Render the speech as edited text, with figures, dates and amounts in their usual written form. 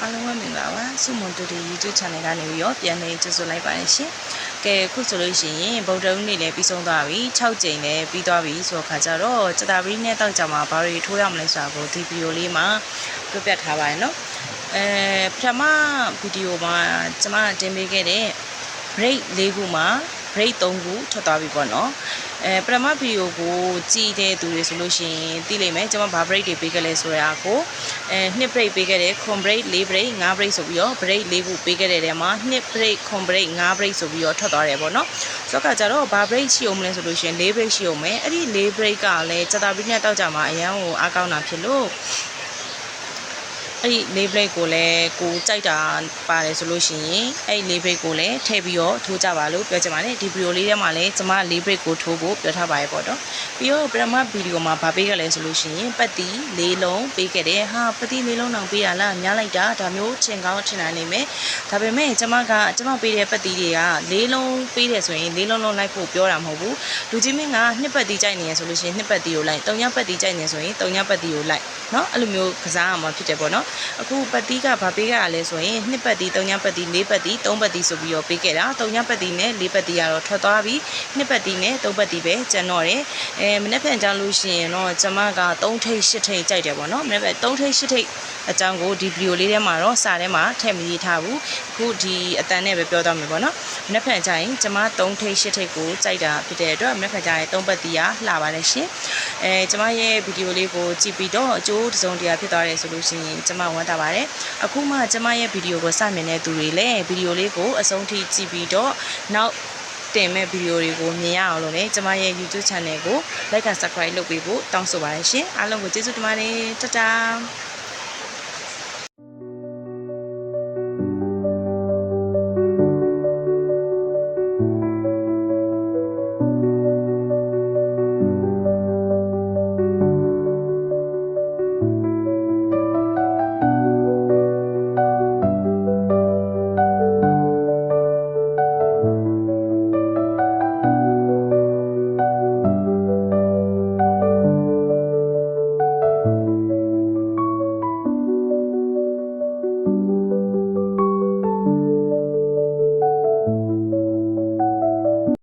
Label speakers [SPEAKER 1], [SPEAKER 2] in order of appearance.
[SPEAKER 1] အားလုံးပဲမင်္ဂလာပါစုမွန်တူတီ YouTube channel ကနေပြီးတော့ပြန်လည်ကြိုဆိုလိုက်ပါတယ်ရှင်။ကဲခုဆိုလို့ရှိရင်ဗုဒ္ဓဦးနေ့လည်းပြီးဆုံးသွားပြီ6ကြိမ်လည်းပြီးသွားပြီဆိုတော့ခါကြတော့စတာပရီနဲ့တောက်ကြမှာဘာတွေထိုးရမလဲဆိုတာကိုဒီဗီဒီယိုလေးမှာပြပြထားပါရနော်။ပထမဗီဒီယိုမှာကျွန်မတင်ပေးခဲ့တဲ့ break ၄ခုမှာ break 3ခုထွက်သွားပြီပေါ့နော်ပထမဗီဒီယိုကိုကြည့်တဲ့သူတွေဆိုလို့ရှိရင်သိလိမ့်မယ်ကျွန်မဘာ break တွေပေးခဲ့လဲဆိုရာကို2 break ပေးခဲ့တယ်ခွန် break 4 break 5 break ဆိုပြီးတော့ break 4ခုပေးခဲ့တဲ့ထဲမှာ2 break ခွန် break 5 break ဆိုပြီးတော့ထွက်သွားတယ်ပေါ့နော်ဆိုတော့ကြတော့ဘာ break ရှိအောင်မလဲဆိုလို့ရှိရင်4 break ရှိအောင်မယ်အဲ့ဒီ4 break ကလည်းစတာပီနဲ့တောက်ကြမှာအရန်ကိုအားကောင်းတာဖြစ်လို့အဲ့ဒီလေးဘရိတ်ကိုလည်းကိုကြိုက်တာပါတယ်ဆိုလို့ရှိရင်အဲ့ဒီလေးဘရိတ်ကိုလည်းထည့်ပြီးတော့ထိုးကြပါလို့ပြောချင်ပါတယ်ဒီဗီဒီယိုလေးထဲမှာလည်းကျွန်မလေးဘရိတ်ကိုထိုးဖို့ပြောထားပါရဲ့ပေါ့နော်ပြီးတော့ပထမဗီဒီယိုမှာဗာပေးခဲ့လဲဆိုလို့ရှိရင်ပတ်တီ၄လုံးပေးခဲ့တယ်ဟာပတ်တီ၄လုံးတောင်ပေးရလားများလိုက်တာဒါမျိုးထင်ကောင်းထင်နိုင်နေမယ်ဒါပေမဲ့ကျွန်မပေးတဲ့ပတ်တီတွေက၄လုံးပေးတယ်ဆိုရင်၄လုံးလုံးလိုက်ဖို့ပြောတာမဟုတ်ဘူးလူကြီးမင်းက2ပတ်တီကြိုက်နေရဆိုလို့ရှိရင်2ပတ်တီကိုလိုက်3ညပတ်တီကြိုက်နေဆိုရင်3ညပတ်တီကိုလိုက်နော်အဲ့လိုမျိုးကစားရမှာဖြစ်တယ်ပေါ့နော်အခုပတ်တီးကဘာပေးခဲ့ရလဲဆိုရင်2ပတ်တီ3ညပတ်တီ4ပတ်တီ3ပတ်တီဆိုပြီးတော့ပေးခဲ့တာ3ညပတ်တီနဲ့4ပတ်တီကတော့ထွက်သွားပြီ2ပတ်တီနဲ့3ပတ်တီပဲကျန်တော့တယ်မနေ့ပြန်ကြောင်းလို့ရှိရင်တော့ကျွန်မက3ထိပ်8ထိပ်ကြိုက်တယ်ပေါ့နော်မနေ့က3ထိပ်8ထိပ်အကြောင်းကိုဒီဗီဒီယိုလေးထဲမှာတော့စာထဲမှာထည့်မရေးထားဘူးအခုဒီအတန်နဲ့ပဲပြောသွားမယ်ပေါ့နော်မနေ့ပြန်ကြရင်ကျွန်မ3ထိပ်8ထိပ်ကိုကြိုက်တာဖြစ်တဲ့အတွက်မနေ့ပြန်ကြရင်3ပတ်တီကလှပါတယ်ရှင်ကျွန်မရဲ့ဗီဒီယိုလေးကိုကြည့်ပြီးတော့အကျိုးတစ်စုံတရာဖြစ်သွားတယ်ဆိုလို့ရှိရင်ကျွန်မဝမ်းသာပါတယ်အခုမှကျွန်မရဲ့ဗီဒီယိုကိုစမြင်တဲ့သူတွေလည်းဗီဒီယိုလေးကိုအဆုံးထိကြည့်ပြီးတော့နောက်တင်မဲ့ဗီဒီယိုတွေကိုမြင်ရအောင်လို့လည်းကျွန်မရဲ့ YouTube channel ကို like and subscribe လုပ်ပေးဖို့တောင်းဆိုပါတယ်ရှင်အားလုံးကိုကျေးဇူးတင်ပါတယ်တတား